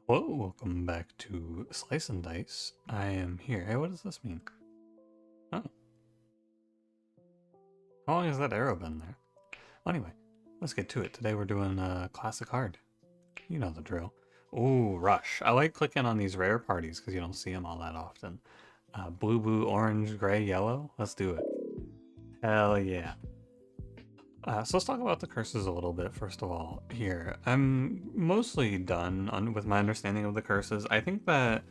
Hello, welcome back to Slice and Dice. I am here. Hey, what does this mean? Oh. How long has that arrow been there? Well, anyway, let's get to it. Today we're doing classic hard. You know the drill. Ooh, rush. I like clicking on these rare parties because you don't see them all that often. Blue, orange, gray, yellow. Let's do it. Hell yeah. So let's talk about the curses a little bit, first of all, here. I'm mostly done with my understanding of the curses. I think that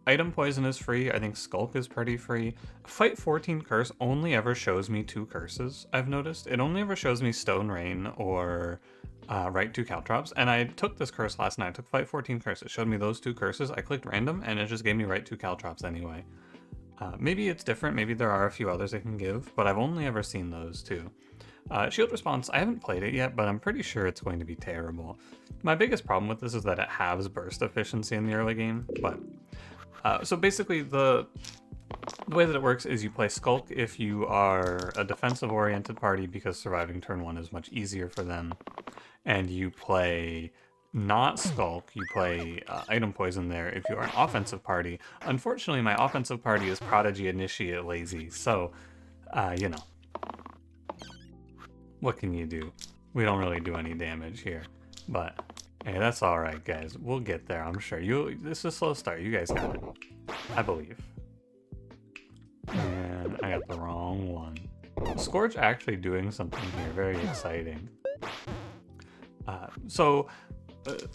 Item Poison is free. I think Skulk is pretty free. Fight 14 Curse only ever shows me two curses, I've noticed. It only ever shows me Stone Rain or Right 2 Caltrops. And I took this curse last night. I took Fight 14 Curse. It showed me those two curses. I clicked random and it just gave me Right 2 Caltrops anyway. Maybe it's different. Maybe there are a few others I can give, but I've only ever seen those two. Shield Response, I haven't played it yet, but I'm pretty sure it's going to be terrible. My biggest problem with this is that it halves burst efficiency in the early game, but so basically, the way that it works is you play Skulk if you are a defensive-oriented party because surviving turn 1 is much easier for them. And you play not Skulk, you play Item Poison there if you are an offensive party. Unfortunately, my offensive party is Prodigy, Initiate, Lazy, so, you know. What can you do? We don't really do any damage here, but hey, that's all right, guys. We'll get there, I'm sure. This is a slow start. You guys got it. I believe. And I got the wrong one. Scorch actually doing something here. Very exciting.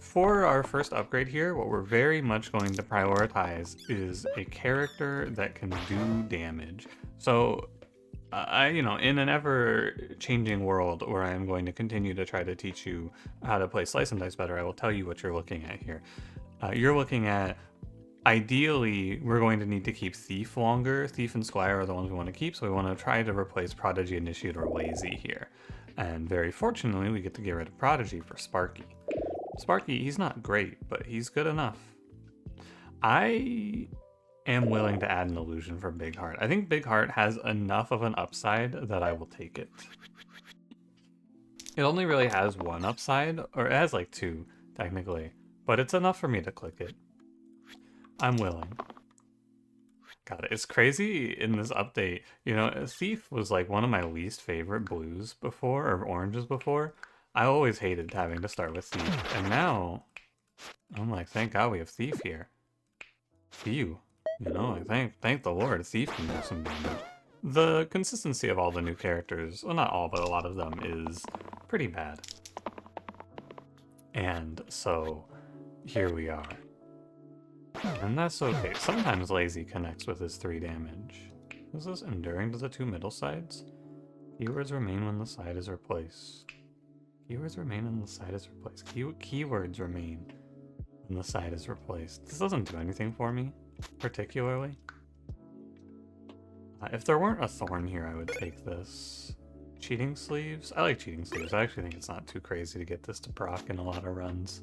For our first upgrade here, what we're very much going to prioritize is a character that can do damage. So in an ever-changing world where I am going to continue to try to teach you how to play Slice and Dice better, I will tell you what you're looking at here. You're looking at, ideally, we're going to need to keep Thief longer. Thief and Squire are the ones we want to keep, so we want to try to replace Prodigy, Initiate, or Lazy here. And very fortunately, we get to get rid of Prodigy for Sparky. Sparky, he's not great, but he's good enough. I am willing to add an illusion for Big Heart. I think Big Heart has enough of an upside that I will take it. It only really has one upside, or it has like two, technically, but it's enough for me to click it. I'm willing. God, it's crazy in this update. You know, Thief was like one of my least favorite blues before, or oranges before. I always hated having to start with Thief, and now I'm like, thank God we have Thief here. Phew. You know, thank the Lord, Thief can do some damage. The consistency of all the new characters, well, not all, but a lot of them, is pretty bad. And so, here we are. And that's okay. Sometimes Lazy connects with his 3 damage. Is this enduring to the 2 middle sides? Keywords remain when the side is replaced. Keywords remain when the side is replaced. Keywords remain when the side is replaced. This doesn't do anything for me, particularly. If there weren't a thorn here, I would take this. Cheating sleeves? I like cheating sleeves. I actually think it's not too crazy to get this to proc in a lot of runs.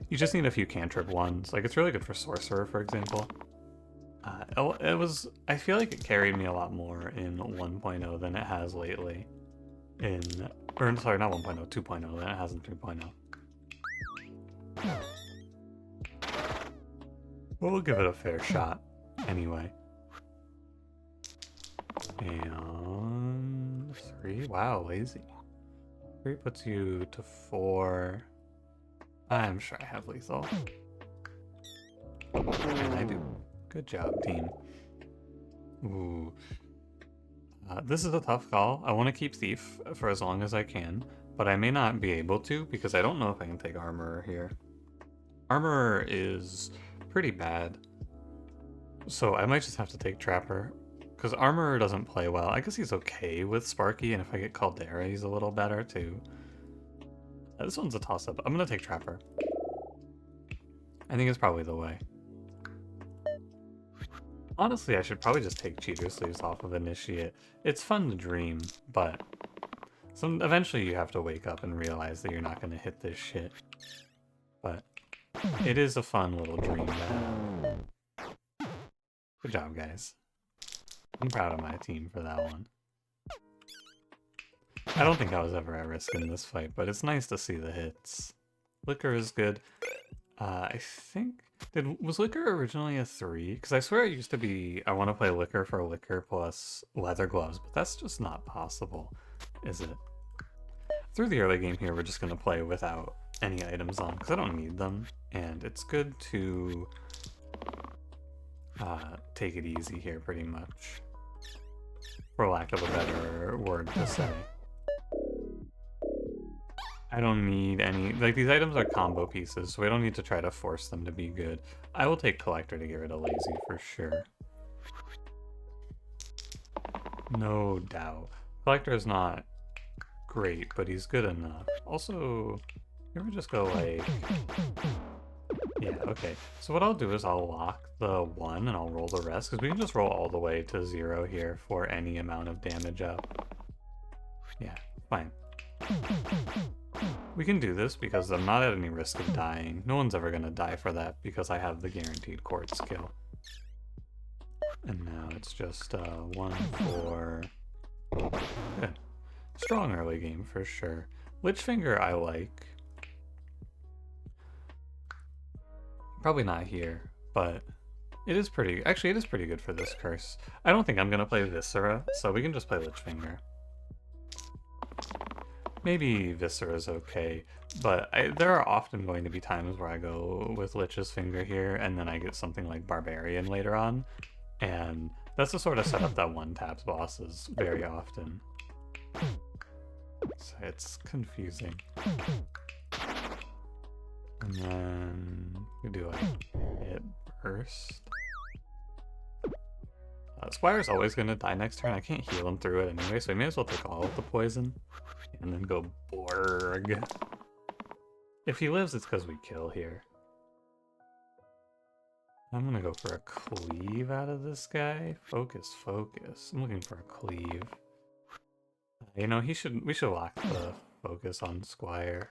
You just need a few cantrip ones. Like, it's really good for Sorcerer, for example. I feel like it carried me a lot more in 1.0 than it has lately. Sorry, not 1.0, 2.0 than it has in 3.0. Well, we'll give it a fair shot, anyway. And 3, wow, Lazy. 3 puts you to 4. I'm sure I have lethal. And I do. Good job, team. Ooh. This is a tough call. I want to keep Thief for as long as I can, but I may not be able to because I don't know if I can take Armorer here. Armorer is pretty bad, so I might just have to take Trapper, because Armorer doesn't play well. I guess he's okay with Sparky, and if I get Caldera, he's a little better too. This one's a toss-up. I'm gonna take Trapper. I think it's probably the way. Honestly, I should probably just take Cheater Sleeves off of Initiate. It's fun to dream, but eventually you have to wake up and realize that you're not gonna hit this shit. But it is a fun little dream to have. Good job, guys. I'm proud of my team for that one. I don't think I was ever at risk in this fight, but it's nice to see the hits. Liquor is good. I think was Liquor originally a 3? Because I swear it used to be I want to play Liquor for Liquor plus leather gloves, but that's just not possible, is it? Through the early game here, we're just gonna play without any items on because I don't need them, and it's good to take it easy here, pretty much, for lack of a better word to say. I don't need any, like, these items are combo pieces, so we don't need to try to force them to be good. I will take Collector to get rid of Lazy for sure. No doubt. Collector is not great, but he's good enough. Also, you ever just go like... Yeah, okay. So what I'll do is I'll lock the 1 and I'll roll the rest, because we can just roll all the way to 0 here for any amount of damage up. Yeah, fine. We can do this because I'm not at any risk of dying. No one's ever going to die for that because I have the guaranteed court skill. And now it's just 1, 4... Good. Strong early game for sure. Lichfinger I like. Probably not here, but it is pretty... Actually, it is pretty good for this curse. I don't think I'm going to play Viscera, so we can just play Lichfinger. Maybe Viscera's okay, but there are often going to be times where I go with Lich's Finger here, and then I get something like Barbarian later on, and that's the sort of setup that one-taps bosses very often. So it's confusing. And then we do like hit burst. Squire's always going to die next turn. I can't heal him through it anyway, so I may as well take all of the poison. And then go Borg. If he lives, it's because we kill here. I'm gonna go for a cleave out of this guy. Focus, focus. I'm looking for a cleave. You know, we should lock the focus on Squire.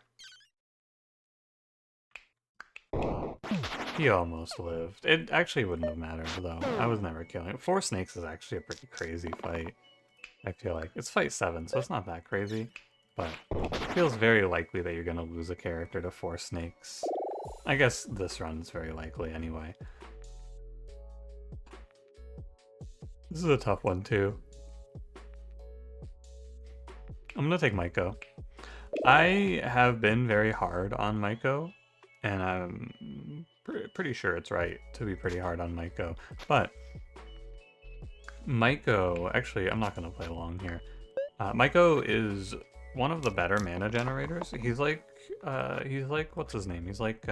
He almost lived. It actually wouldn't have mattered, though. I was never killing. 4 snakes is actually a pretty crazy fight. I feel like. It's fight 7, so it's not that crazy. But it feels very likely that you're going to lose a character to 4 snakes. I guess this run's very likely anyway. This is a tough one too. I'm going to take myco. I have been very hard on myco, and I'm pretty sure it's right to be pretty hard on myco. But myco, actually, I'm not going to play along here. Myco is one of the better mana generators. He's like, what's his name? He's like,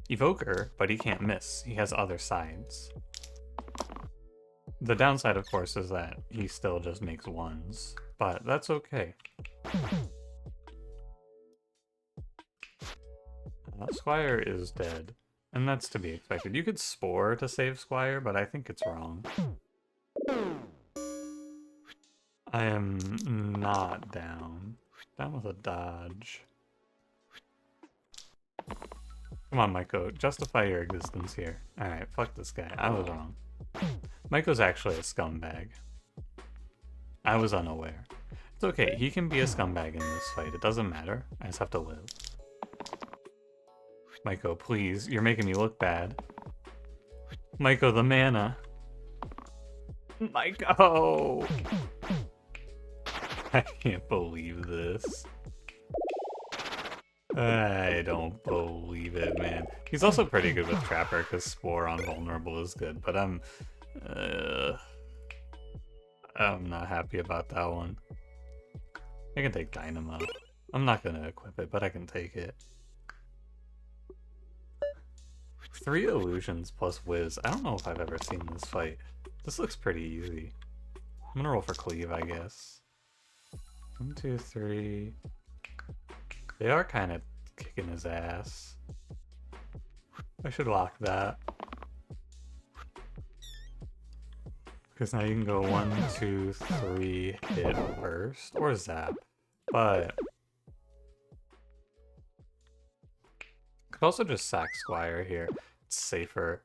Evoker, but he can't miss. He has other sides. The downside, of course, is that he still just makes 1s, but that's okay. Squire is dead, and that's to be expected. You could Spore to save Squire, but I think it's wrong. I am not down. Down with a dodge. Come on, Myco. Justify your existence here. Alright, fuck this guy. I was wrong. Myco's actually a scumbag. I was unaware. It's okay. He can be a scumbag in this fight. It doesn't matter. I just have to live. Myco, please. You're making me look bad. Myco, the mana. Myco! I can't believe this. I don't believe it, man. He's also pretty good with Trapper, because Spore on Vulnerable is good, but I'm not happy about that one. I can take Dynamo. I'm not going to equip it, but I can take it. 3 illusions plus Wiz. I don't know if I've ever seen this fight. This looks pretty easy. I'm going to roll for Cleave, I guess. 1, 2, 3. They are kind of kicking his ass. I should lock that. Because now you can go 1, 2, 3, hit burst, or zap. But could also just sack Squire here. It's safer.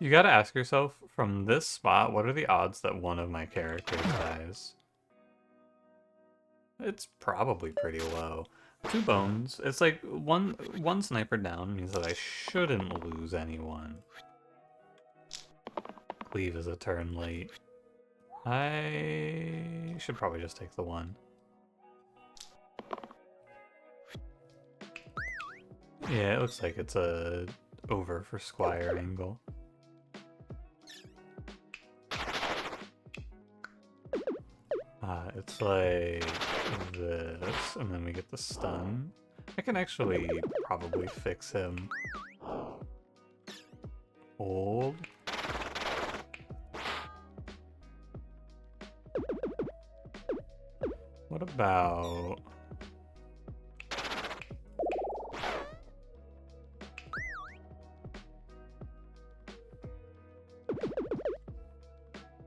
You gotta ask yourself, from this spot, what are the odds that one of my characters dies? It's probably pretty low. 2 bones. It's like one sniper down means that I shouldn't lose anyone. Cleave is a turn late. I should probably just take the 1. Yeah, it looks like it's a over for Squire angle. It's like this, and then we get the stun. I can actually probably fix him. Hold. What about...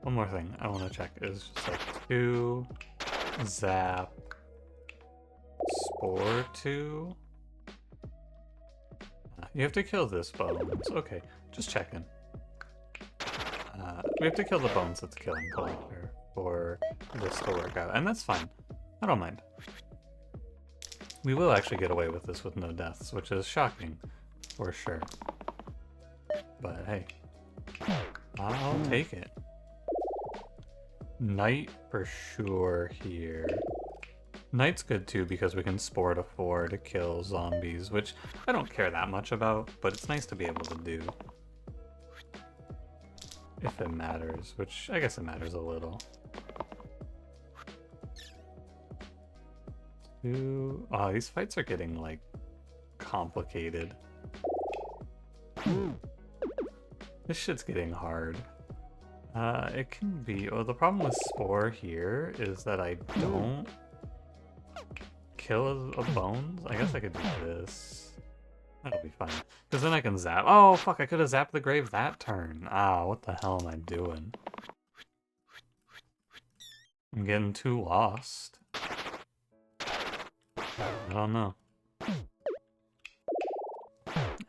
One more thing I want to check is just like 2, zap, spore 2. You have to kill this bones. Okay, just checking. We have to kill the bones that's killing Collector for this to work out, and that's fine. I don't mind. We will actually get away with this with no deaths, which is shocking, for sure. But hey, I'll take it. Knight for sure here. Knight's good too because we can spore to 4 to kill zombies, which I don't care that much about, but it's nice to be able to do. If it matters, which I guess it matters a little. Oh, these fights are getting, like, complicated. This shit's getting hard. It can be... Oh, the problem with Spore here is that I don't kill a bones. I guess I could do this. That'll be fine. Because then I can zap. Oh, fuck, I could have zapped the grave that turn. Ah, what the hell am I doing? I'm getting too lost. I don't know.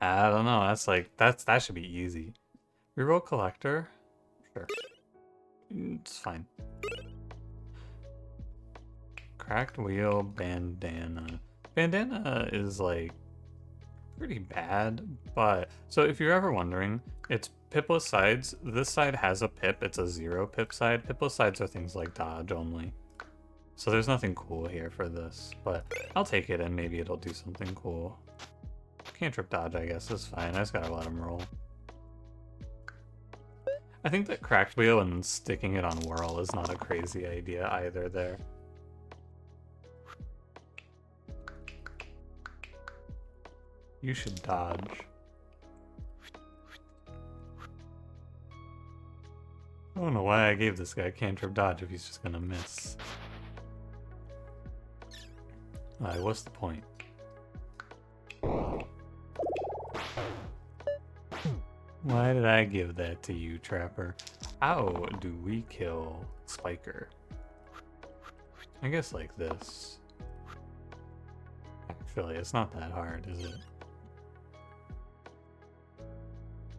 I don't know. That's like, that should be easy. Reroll Collector? Sure. It's fine. Cracked Wheel, Bandana. Bandana is like pretty bad, but so if you're ever wondering, it's pipless sides. This side has a pip, it's a 0 pip side. Pipless sides are things like dodge only. So there's nothing cool here for this, but I'll take it and maybe it'll do something cool. Cantrip dodge, I guess, is fine. I just gotta let him roll. I think that Cracked Wheel and sticking it on Whirl is not a crazy idea either there. You should dodge. I don't know why I gave this guy Cantrip dodge if he's just gonna miss. Alright, what's the point? Why did I give that to you, Trapper? How do we kill Spiker? I guess like this. Actually, it's not that hard, is it?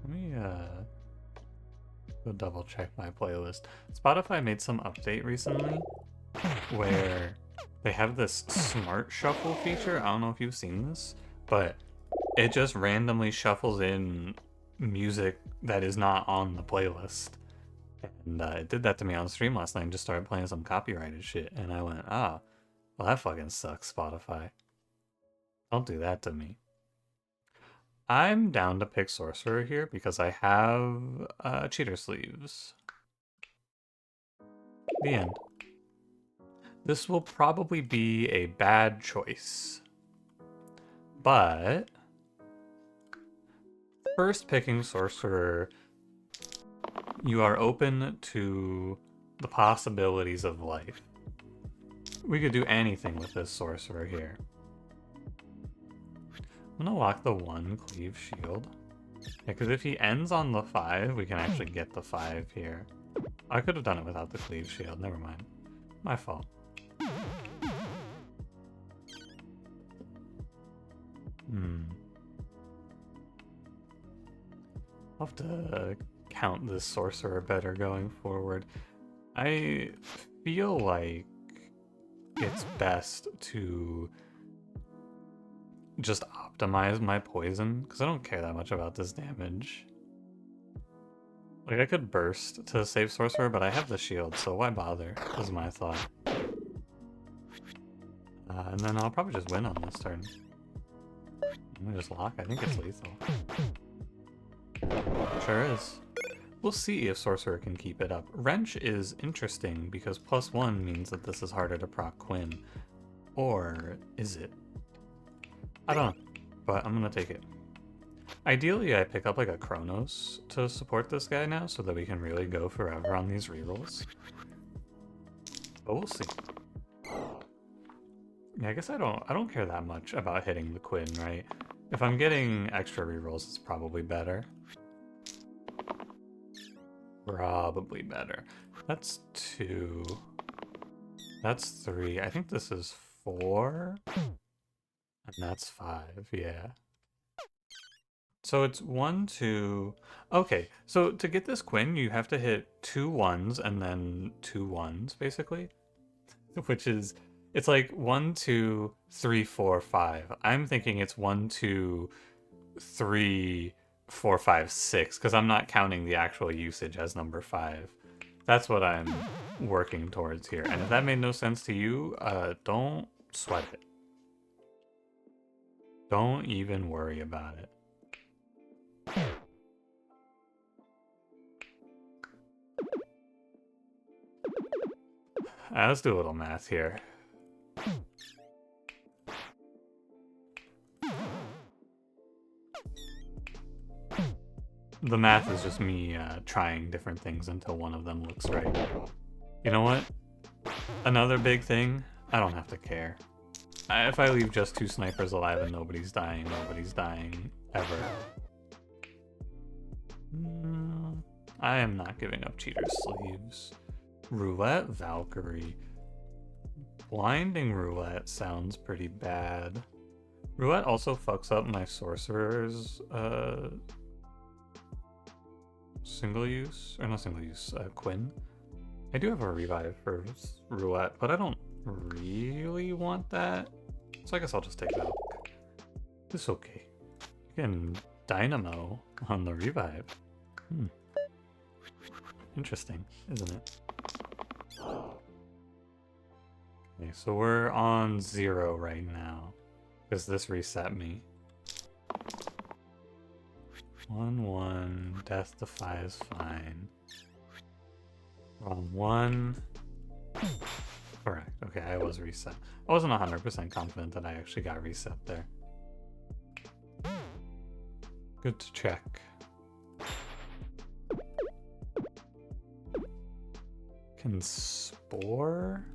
Let me, go double check my playlist. Spotify made some update recently where they have this smart shuffle feature. I don't know if you've seen this, but it just randomly shuffles in music that is not on the playlist. And it did that to me on stream last night and just started playing some copyrighted shit. And I went, ah, well, that fucking sucks, Spotify. Don't do that to me. I'm down to pick Sorcerer here because I have cheater sleeves. The end. This will probably be a bad choice. But first picking Sorcerer, you are open to the possibilities of life. We could do anything with this Sorcerer here. I'm gonna lock the 1 Cleave Shield. Yeah, because if he ends on the 5, we can actually get the 5 here. I could have done it without the Cleave Shield, never mind. My fault. I'll have to count this Sorcerer better going forward. I feel like it's best to just optimize my poison, because I don't care that much about this damage. Like, I could burst to save Sorcerer, but I have the shield, so why bother, is my thought. And then I'll probably just win on this turn. Let me just lock. I think it's lethal. Sure is. We'll see if Sorcerer can keep it up. Wrench is interesting because +1 means that this is harder to proc Quinn. Or is it? I don't know, but I'm gonna take it. Ideally, I pick up like a Chronos to support this guy now so that we can really go forever on these rerolls. But we'll see. Yeah, I guess I don't care that much about hitting the Quinn, right? If I'm getting extra rerolls, it's probably better. Probably better. That's 2. That's 3. I think this is 4. And that's 5, yeah. So it's 1, 2... Okay, so to get this Quinn, you have to hit 2 1s and then 2 1s, basically. Which is... It's like 1, 2, 3, 4, 5. I'm thinking it's 1, 2, 3, 4, 5, 6, because I'm not counting the actual usage as number 5. That's what I'm working towards here. And if that made no sense to you, don't sweat it. Don't even worry about it. Let's do a little math here. The math is just me trying different things until one of them looks right. You know what? Another big thing, I don't have to care. If I leave just 2 snipers alive and nobody's dying ever. I am not giving up cheater sleeves. Roulette Valkyrie. Blinding Roulette sounds pretty bad. Roulette also fucks up my Sorcerer's single use, or not single use, Quinn. I do have a revive for Roulette, but I don't really want that, so I guess I'll just take it out. It's okay. You can Dynamo on the revive. Interesting, isn't it? Okay, so we're on 0 right now, because this reset me. 1-1, death defy is fine. Wrong 1. Correct. Okay, I was reset. I wasn't 100% confident that I actually got reset there. Good to check. Can Spore?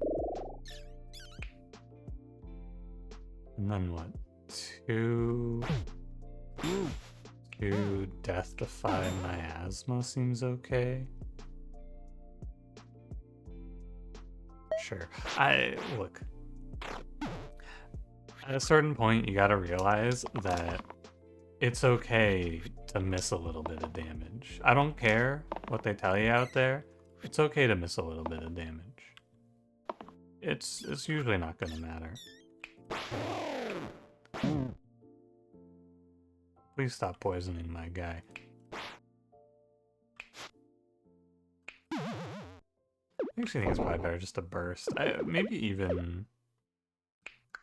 And then what? 2... 2 Death Defy Miasma seems okay. Sure. Look. At a certain point, you gotta realize that it's okay to miss a little bit of damage. I don't care what they tell you out there. It's okay to miss a little bit of damage. It's usually not gonna matter. Please stop poisoning my guy. I actually think it's probably better just to burst. Maybe even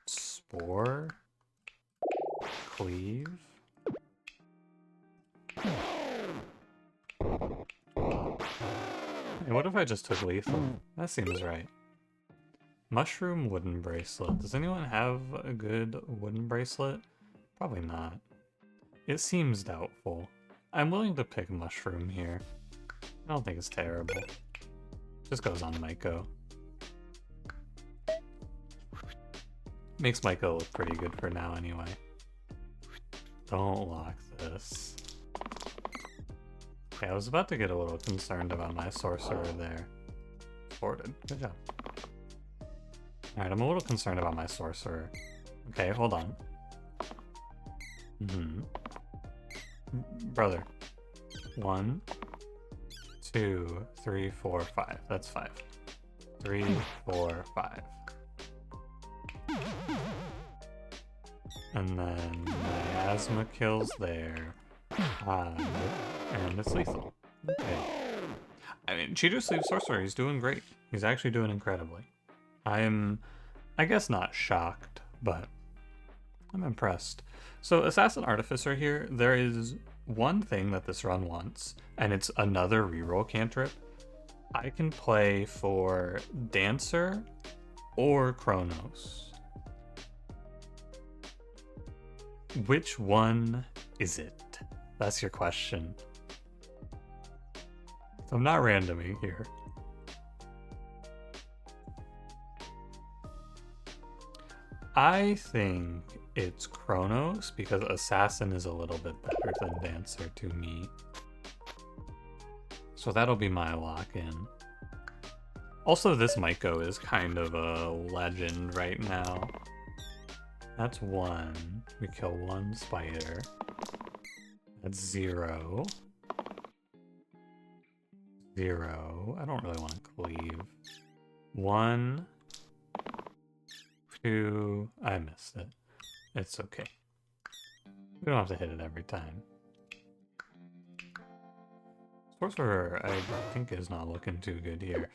Spore? Cleave? Hey, what if I just took lethal? That seems right. Mushroom wooden bracelet. Does anyone have a good wooden bracelet? Probably not. It seems doubtful. I'm willing to pick mushroom here. I don't think it's terrible. Just goes on myco. Makes myco look pretty good for now anyway. Don't lock this. Okay, I was about to get a little concerned about my sorcerer there. Supported. Good job. Alright, I'm a little concerned about my sorcerer. Okay, hold on. Brother. 1, 2, 3, 4, 5. That's 5. 3, 4, 5. And then miasma kills there. And it's lethal. Okay. I mean, Cheater Sleeve Sorcerer, he's doing great. He's actually doing incredibly. I guess not shocked, but I'm impressed. So Assassin Artificer here, there is one thing that this run wants, and it's another reroll cantrip. I can play for Dancer or Chronos. Which one is it? That's your question. I'm not randoming here. I think it's Chronos because Assassin is a little bit better than Dancer to me. So that'll be my lock-in. Also, this myco is kind of a legend right now. That's 1. We kill 1 spider. That's 0. 0. I don't really want to cleave. 1. 2. I missed it. It's okay. We don't have to hit it every time. Sorcerer, I think, is not looking too good here.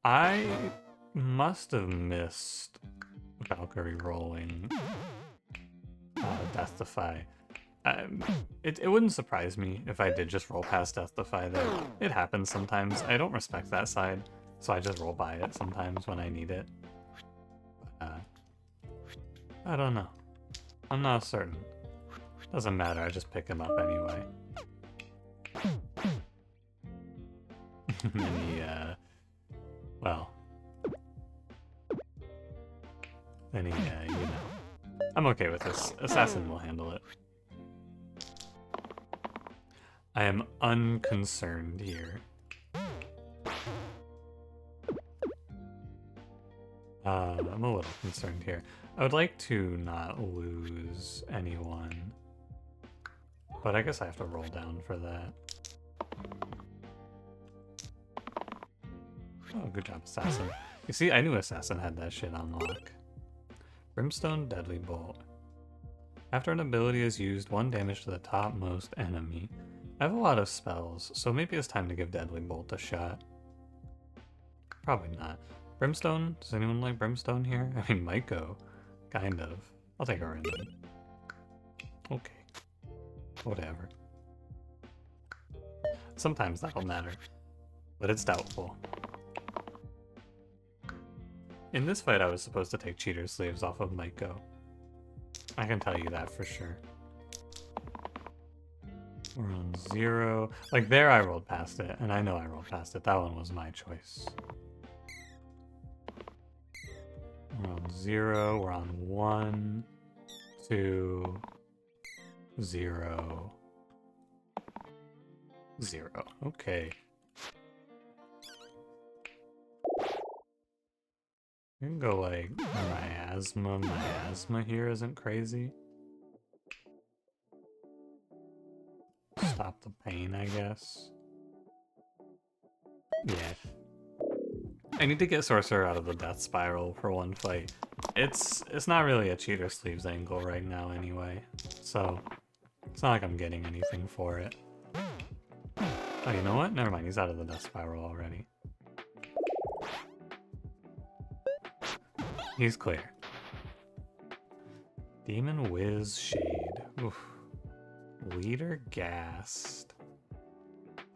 I must have missed Valkyrie rolling Death Defy. It wouldn't surprise me if I did just roll past Death Defy there. It happens sometimes. I don't respect that side, so I just roll by it sometimes when I need it. I don't know. I'm not certain. Doesn't matter, I just pick him up anyway. And he, well... Then he, you know. I'm okay with this. Assassin will handle it. I am unconcerned here. I'm a little concerned here. I would like to not lose anyone. But I guess I have to roll down for that. Oh, good job, Assassin. You see, I knew Assassin had that shit on lock. Brimstone Deadly Bolt. After an ability is used, 1 damage to the topmost enemy. I have a lot of spells, so maybe it's time to give Deadly Bolt a shot. Probably not. Brimstone? Does anyone like Brimstone here? I mean, myco. Kind of. I'll take a random. Okay. Whatever. Sometimes that'll matter. But it's doubtful. In this fight, I was supposed to take Cheater Sleeves off of myco. I can tell you that for sure. We're on 0. Like, there I rolled past it, and I know I rolled past it. That one was my choice. We're on 0. We're on 1, 2, 0, 0. Okay. You can go like miasma. Miasma here isn't crazy. Stop the pain, I guess. Yeah. I need to get Sorcerer out of the death spiral for one fight. It's not really a Cheater Sleeves angle right now anyway, so it's not like I'm getting anything for it. Oh, you know what? Never mind, he's out of the death spiral already. He's clear. Demon Whiz Shade. Oof. Leader gassed.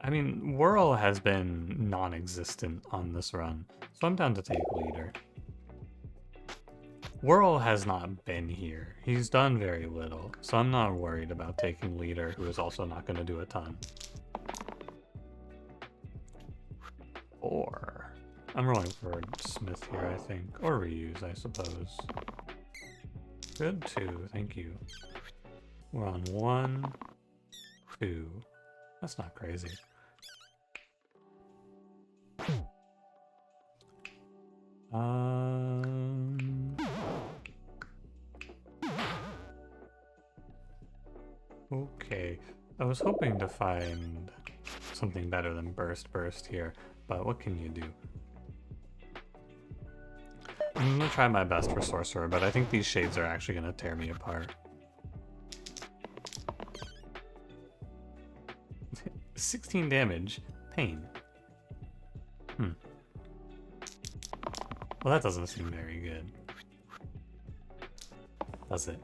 I mean, Whirl has been non-existent on this run, so I'm down to take Leader. Whirl has not been here. He's done very little, so I'm not worried about taking Leader, who is also not going to do a ton. Or... I'm rolling for Smith here, I think. Or reuse, I suppose. Good, 2. Thank you. We're on 1, 2. That's not crazy. Okay. I was hoping to find something better than Burst here, but what can you do? I'm gonna try my best for Sorcerer, but I think these shades are actually gonna tear me apart. 16 damage. Pain. Well, that doesn't seem very good. Does it?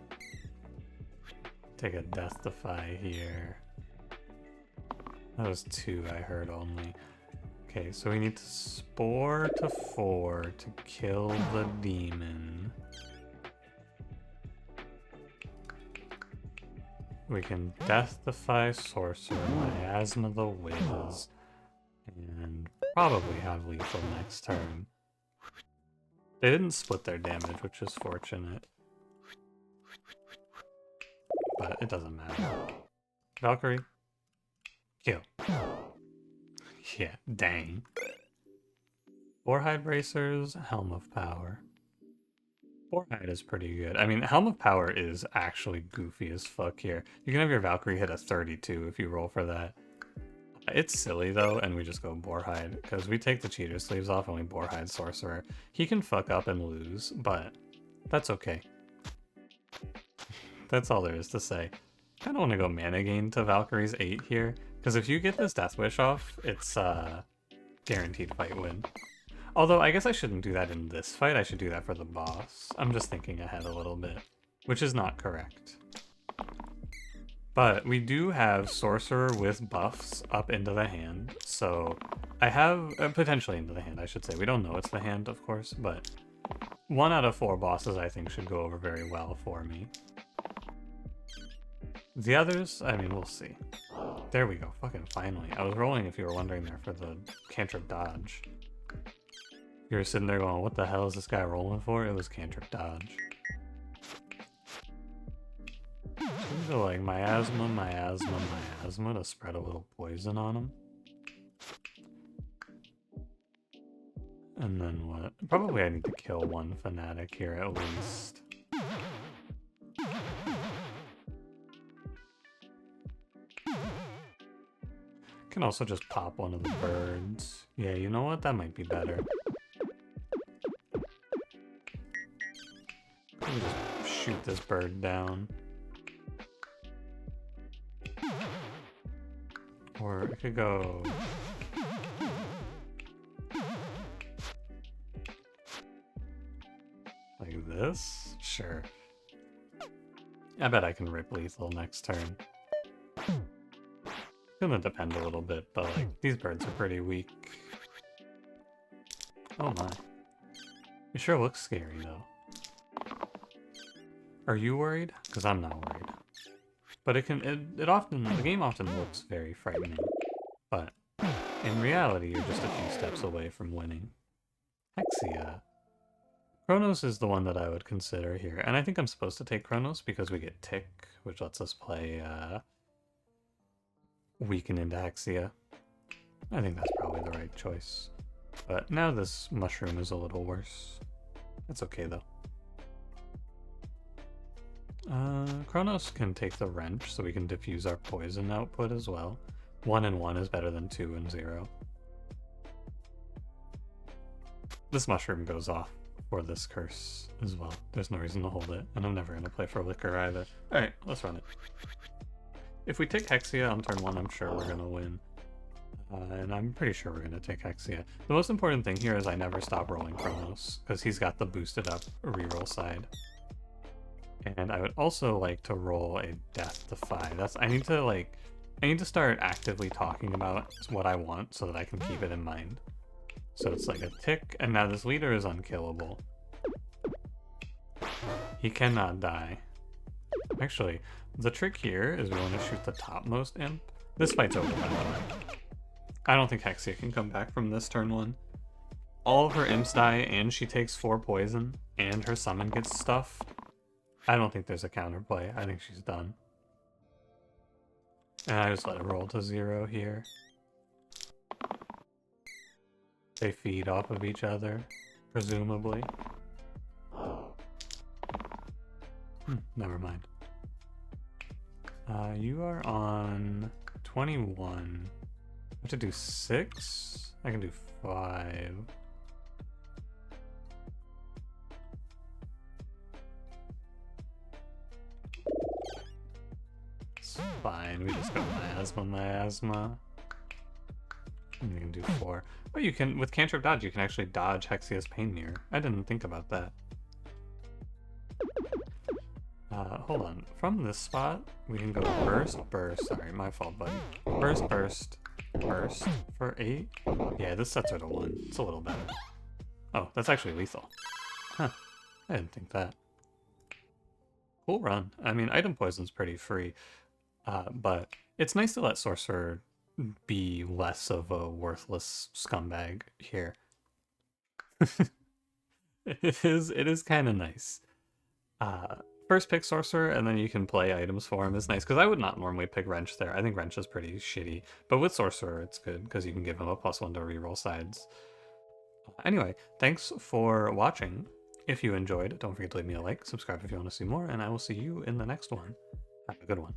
Take a Death Defy here. That was 2 I heard only. Okay, so we need to Spore to 4 to kill the demon. We can Death Defy Sorcerer, Miasma the Wiz, and probably have lethal next turn. They didn't split their damage, which is fortunate. But it doesn't matter. Valkyrie. Kill. Yeah, dang. Boarhide Bracers, Helm of Power. Boarhide is pretty good. I mean, Helm of Power is actually goofy as fuck here. You can have your Valkyrie hit a 32 if you roll for that. It's silly though, and we just go Boarhide, because we take the cheater sleeves off and we Boarhide Sorcerer. He can fuck up and lose, but that's okay. That's all there is to say. I kind of want to go mana gain to Valkyrie's 8 here, because if you get this Death Wish off, it's guaranteed fight win. Although I guess I shouldn't do that in this fight, I should do that for the boss. I'm just thinking ahead a little bit, which is not correct. But we do have Sorcerer with buffs up into the hand, so I have, potentially into the hand I should say. We don't know it's the hand, of course, but 1 out of 4 bosses I think should go over very well for me. The others, I mean, we'll see. There we go, fucking finally. I was rolling if you were wondering there for the cantrip dodge. You were sitting there going, what the hell is this guy rolling for? It was cantrip dodge. These are like miasma, miasma, miasma to spread a little poison on him. And then what? Probably I need to kill 1 fanatic here at least. Can also just pop one of the birds. Yeah, you know what? That might be better. Let me just shoot this bird down. Or it could go... like this? Sure. I bet I can rip lethal next turn. Gonna depend a little bit, but like, these birds are pretty weak. Oh my. It sure looks scary though. Are you worried? Because I'm not worried. But the game often looks very frightening. But in reality, you're just a few steps away from winning. Hexia. Chronos is the one that I would consider here. And I think I'm supposed to take Chronos because we get Tick, which lets us play Weaken into Hexia. I think that's probably the right choice. But now this mushroom is a little worse. That's okay though. Chronos can take the wrench so we can diffuse our poison output as well. 1 and 1 is better than 2 and 0. This mushroom goes off for this curse as well. There's no reason to hold it, and I'm never going to play for Liquor either. Alright, let's run it. If we take Hexia on turn 1, I'm sure we're going to win. And I'm pretty sure we're going to take Hexia. The most important thing here is I never stop rolling Chronos, because he's got the boosted up reroll side. And I would also like to roll a Death Defy. I need to start actively talking about what I want so that I can keep it in mind. So it's like a tick, and now this leader is unkillable. He cannot die. Actually, the trick here is we want to shoot the topmost imp. This fight's over by the way. I don't think Hexia can come back from this turn 1. All of her imps die, and she takes 4 poison, and her summon gets stuffed. I don't think there's a counterplay. I think she's done. And I just let it roll to 0 here. They feed off of each other, presumably. Never mind. You are on 21. I have to do 6? I can do 5. It's fine, we just go miasma, miasma. And you can do 4. Oh, you can, with Cantrip Dodge, you can actually dodge Hexia's Pain Mirror. I didn't think about that. Hold on. From this spot, we can go burst, burst. Sorry, my fault, buddy. Burst, burst, burst for 8. Yeah, this sets her to 1. It's a little better. Oh, that's actually lethal. Huh. I didn't think that. Cool run. I mean, item poison's pretty free, but it's nice to let Sorcerer be less of a worthless scumbag here. It is kind of nice. First pick Sorcerer, and then you can play items for him is nice, because I would not normally pick Wrench there. I think Wrench is pretty shitty, but with Sorcerer it's good, because you can give him a +1 to reroll sides. Anyway, thanks for watching. If you enjoyed, don't forget to leave me a like, subscribe if you want to see more, and I will see you in the next one. Have a good one.